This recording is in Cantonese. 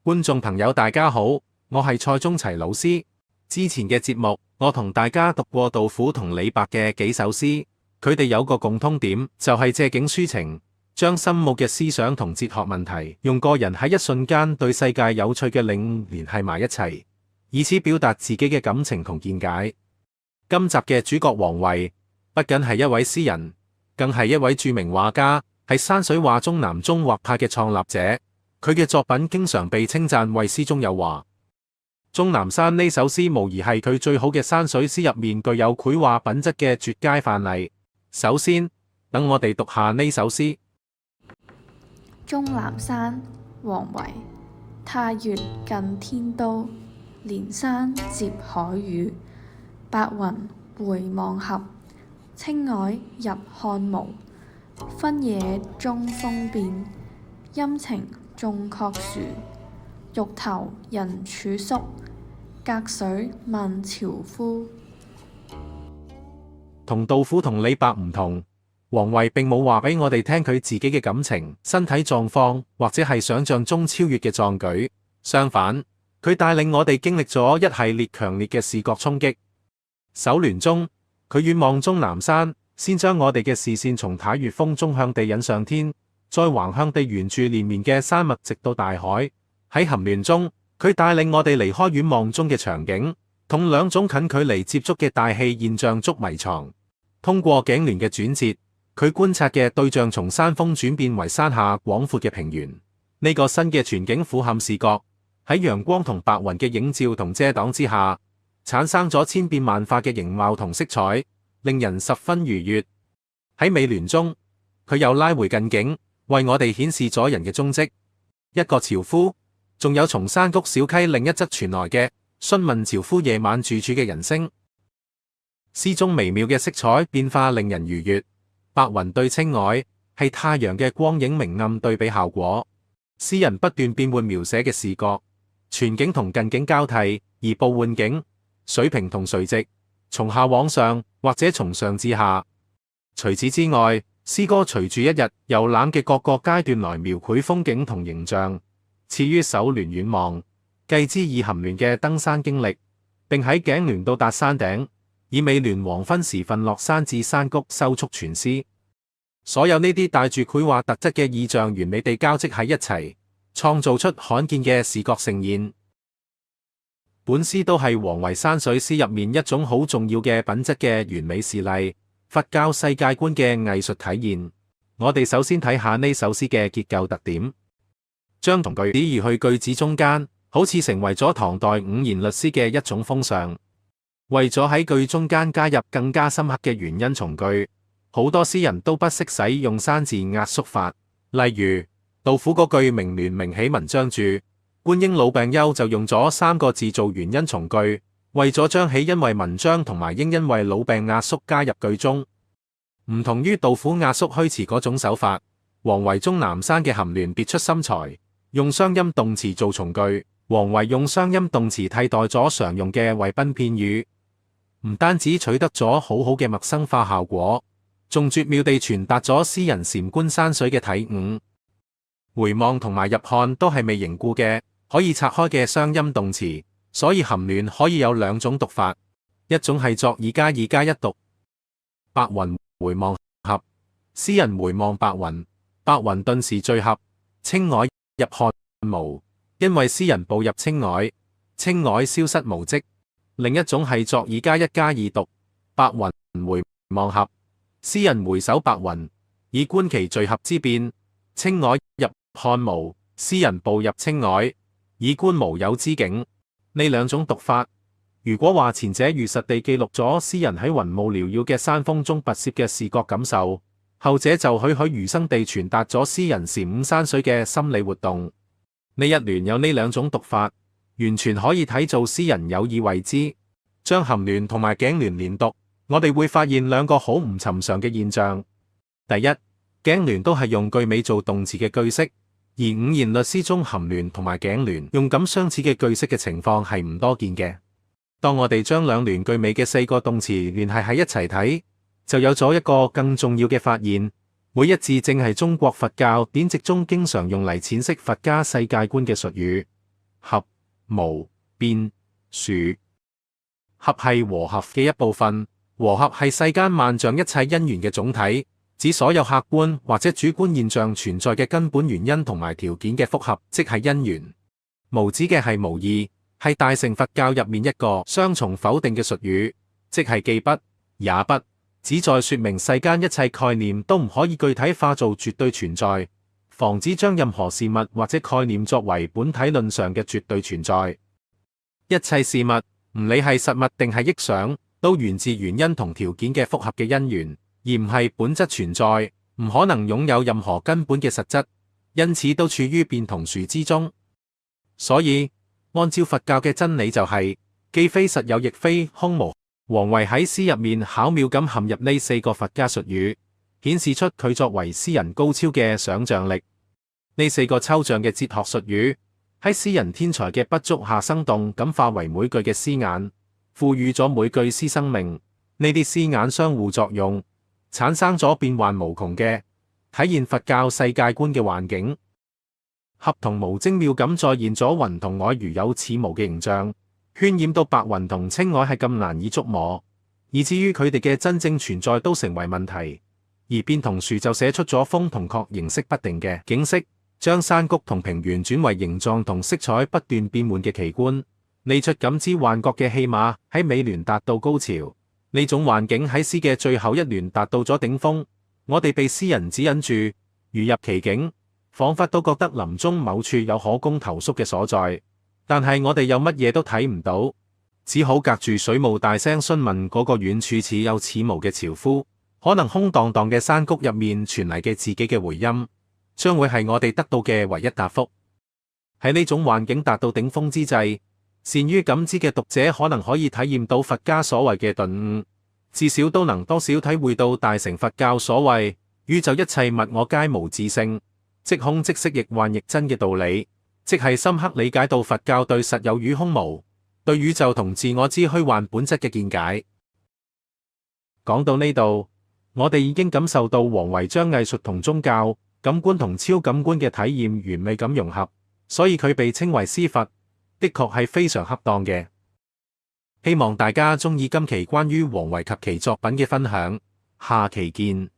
觀眾朋友大家好，我係蔡宗齊老師。之前嘅節目，我同大家讀過杜甫同李白嘅幾首詩，佢哋有個共通點，就係借景抒情，將深奧嘅思想同哲學問題，用個人喺一瞬間對世界有趣嘅領悟聯繫埋一齊，以此表達自己嘅感情同見解。今集嘅主角王維，不僅係一位詩人，更係一位著名畫家，係山水畫中南中畫派嘅創立者。佢嘅作品經常被稱讚為詩中有畫。終南山呢首詩無疑係佢最好嘅山水詩入面具有繪畫品質嘅絕佳範例。首先，等我哋讀下呢首詩。終南山，王維。太岳近天都，連山接海宇。白雲回望合，青靄入漢廬。分野中風變，陰晴眾壑殊。欲投人處宿，隔水問樵夫。同杜甫同李白唔同，王維並冇話俾我哋聽佢自己嘅感情、身體狀況，或者係想象中超越嘅壯舉。相反，佢帶領我哋經歷咗一系列強烈嘅視覺衝擊。首聯中，佢遠望終南山，先將我哋嘅視線從太岳峰縱向地引上天，再橫向地沿住連綿嘅山脈直到大海。喺頷聯中，佢帶領我哋離開遠望中嘅場景，同兩種近距離接觸嘅大氣現象捉迷藏。通過頸聯嘅轉折，佢觀察嘅對象從山峰轉變為山下廣闊嘅平原。呢個新嘅全景俯瞰視覺，喺陽光同白雲嘅映照同遮擋之下，產生咗千變萬化嘅形貌同色彩，令人十分愉悅。喺尾聯中，佢又拉回近景，為我哋顯示咗人嘅蹤跡，一個樵夫，仲有從山谷小溪另一側傳來嘅詢問樵夫夜晚住處嘅人聲。詩中微妙嘅色彩變化令人愉悅，白雲對青靄係太陽嘅光影明暗對比效果。詩人不斷變換描寫嘅視覺，全景同近景交替，移步換景，水平同垂直，從下往上或者從上至下。除此之外，詩歌隨住一日遊覽嘅各個階段來描繪風景同形象。次於首聯遠望，繼之以頷聯嘅登山經歷，並喺頸聯到達山頂，以尾聯黃昏時分落山至山谷收束全詩。所有呢啲帶住繪畫特質嘅意象完美地交織喺一齊，創造出罕見嘅視覺盛宴。本詩都係王維山水詩入面一種好重要嘅品質嘅完美示例，佛教世界觀嘅藝術體現。我哋首先睇下呢首詩嘅結構特點。將同句子移去句子中間，好似成為咗唐代五言律詩嘅一種風尚。為咗喺句中間加入更加深刻嘅原因從句，好多詩人都不惜使用刪字壓縮法。例如杜甫嗰句明聯明起文章注，觀英老病休就用咗3個字做原因從句，為咗將起因為文章同埋應因為老病壓縮加入句中。唔同於杜甫壓縮虛詞嗰種手法，王維終南山嘅頷聯別出心裁。用雙音動詞做從句，王維用雙音動詞替代咗常用嘅謂賓片語，唔單止取得咗好好嘅陌生化效果，仲絕妙地傳達咗詩人禪觀山水嘅體悟。回望同埋入漢都係未凝固嘅，可以拆開嘅雙音動詞，所以頷聯可以有兩種讀法，一種係作2+2+一讀。白雲回望合，詩人回望白雲，白雲頓時聚合，青靄入漢廬，因為詩人步入青靄，青靄消失無跡。另一種係作2+1+2讀，白雲回望合，詩人回首白雲，以觀其聚合之變；青靄入漢廬，詩人步入青靄，以觀無有之景。呢兩種讀法，如果話前者如實地記錄咗詩人喺雲霧繚繞嘅山峰中跋涉嘅視覺感受，後者就栩栩如生地傳達咗詩人禪悟山水嘅心理活動。呢一聯有呢兩種讀法，完全可以睇做詩人有意為之。將頷聯同埋頸聯連讀，我哋會發現兩個好唔尋常嘅現象。第一，頸聯都係用句尾做動詞嘅句式，而五言律詩中頷聯同埋頸聯用咁相似嘅句式嘅情況係唔多見嘅。當我哋將兩聯句尾嘅4個動詞聯繫喺一齊睇，就有咗一個更重要嘅發現，每一字正係中國佛教典籍中經常用嚟闡釋佛家世界觀嘅術語。合、無、變、殊。合係和合嘅一部分，和合係世間萬象一切因緣嘅總體，指所有客觀或者主觀現象存在嘅根本原因同埋條件嘅複合，即係因緣。無指嘅係無義，係大乘佛教入面一個雙重否定嘅術語，即係既不也不，旨在說明世間一切概念都唔可以具體化做絕對存在，防止將任何事物或者概念作為本體論上嘅絕對存在。一切事物，唔理係實物定係臆想，都源自原因同條件嘅複合嘅因緣，而唔係本質存在，唔可能擁有任何根本嘅實質，因此都處於變同殊之中。所以，按照佛教嘅真理就係、既非實有，亦非空無。王維喺詩入面巧妙咁陷入呢四個佛家術語，顯示出佢作為詩人高超嘅想象力。呢四個抽象嘅哲學術語，喺詩人天才嘅筆觸下生動咁化為每句嘅詩眼，賦予咗每句詩生命。呢啲詩眼相互作用，產生咗變幻無窮嘅體現佛教世界觀嘅環境。合同無精妙咁再現咗雲同靄如有似無嘅形象，渲染到白雲同青靄係咁難以觸摸，以至於佢哋嘅真正存在都成為問題。而變同殊就寫出咗風同鶴形色不定嘅景色，將山谷同平原轉為形狀同色彩不斷變換嘅奇觀。呢出感知幻覺嘅戲碼喺尾聯達到高潮，呢種環境喺詩嘅最後一聯達到咗頂峰。我哋被詩人指引住，如入其境，仿佛都覺得林中某處有可供投宿嘅所在，但係我哋又乜嘢都睇唔到，只好隔住水霧大聲詢問嗰個遠處似有似無嘅樵夫。可能空蕩蕩嘅山谷入面傳嚟嘅自己嘅回音，將會係我哋得到嘅唯一答覆。喺呢種環境達到頂峰之際，善於感知嘅讀者可能可以體驗到佛家所謂嘅頓悟，至少都能多少體會到大乘佛教所謂宇宙一切物我皆無自性，即空即色亦幻亦真嘅道理，即係深刻理解到佛教對實有與空無、對宇宙同自我之虛幻本質嘅見解。講到呢度，我哋已經感受到王維將藝術同宗教、感官同超感官嘅體驗完美咁融合，所以佢被稱為詩佛，的確係非常恰當嘅。希望大家鍾意今期關於王維及其作品嘅分享，下期見。